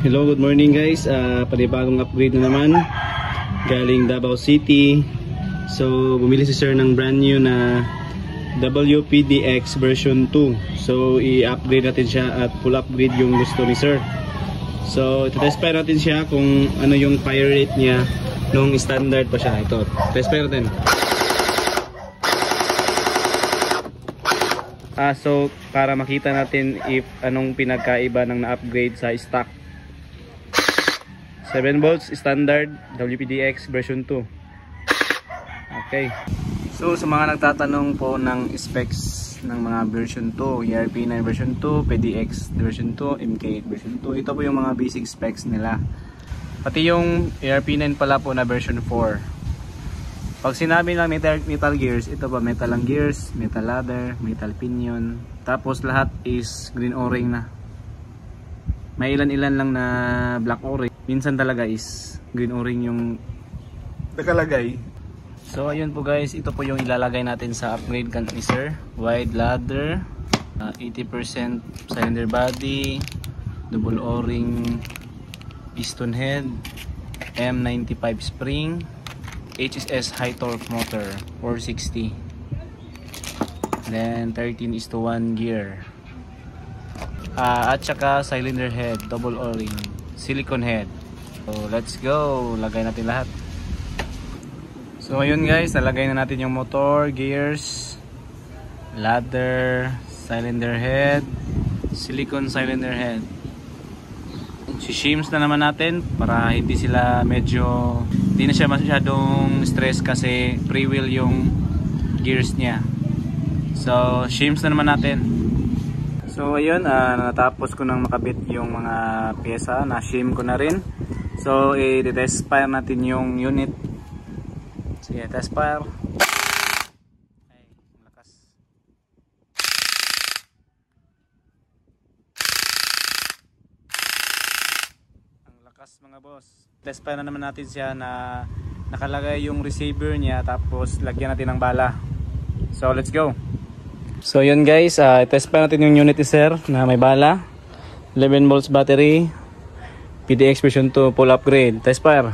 Hello, good morning guys. Panibagong upgrade na naman galing Davao City. So bumili si sir ng brand new na WPDX version 2. So i-upgrade natin siya at full upgrade yung gusto ni sir. So test natin siya kung ano yung fire rate niya nung standard pa siya. Ito, test natin. So para makita natin if anong pinagkaiba ng na-upgrade sa stock. 7 volts standard WPDX version 2. Okay. So sa mga nagtatanong po ng specs ng mga version 2, ERP9 version 2, PDX version 2, MK8 version 2, ito po yung mga basic specs nila. Pati yung ERP9 pala po na version 4. Pag sinabi lang metal gears, ito pa metal ang gears, metal ladder, metal pinion, tapos lahat is green o-ring na. May ilan-ilan lang na black o-ring. Minsan talaga is green o-ring yung nakalagay. So ayun po guys, ito po yung ilalagay natin sa upgrade ni sir. Wide ladder, 80% cylinder body, double o-ring piston head, M95 spring, HSS high torque motor 460, then 13:1 gear, at saka cylinder head, double o-ring, silicone head. So let's go, lagay natin lahat. So ayun guys, nalagay na natin yung motor, gears, ladder, cylinder head, silicone cylinder head. Si-shims na naman natin para hindi sila hindi na siya masyadong stress kasi pre-wheel yung gears niya. So shims na naman natin. So ayun, natapos ko nang makabit yung mga pyesa, na shim ko na rin. So i-test fire natin yung unit. Sige, test fire. Ay, lakas. Ang lakas mga boss. Test fire na naman natin siya na nakalagay yung receiver niya, tapos lagyan natin ng bala. So let's go. So yun guys, test pa natin yung unit ni sir na may bala, 11 volts battery, PDX version 2 full upgrade. Test fire.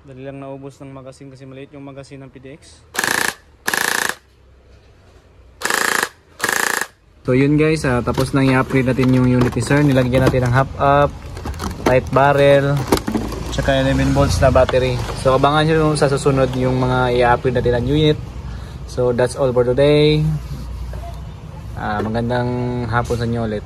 Dali lang naubos ng magasin kasi maliit yung magasin ng PDX. So yun guys, tapos na i-upgrade natin yung unit ni sir. Nilagyan natin ng half up, tight barrel, tsaka 11 volts na battery. So abangan nyo sa susunod yung mga i-upgrade natin ng unit. So that's all for today. Magandang hapon sa inyo ulit.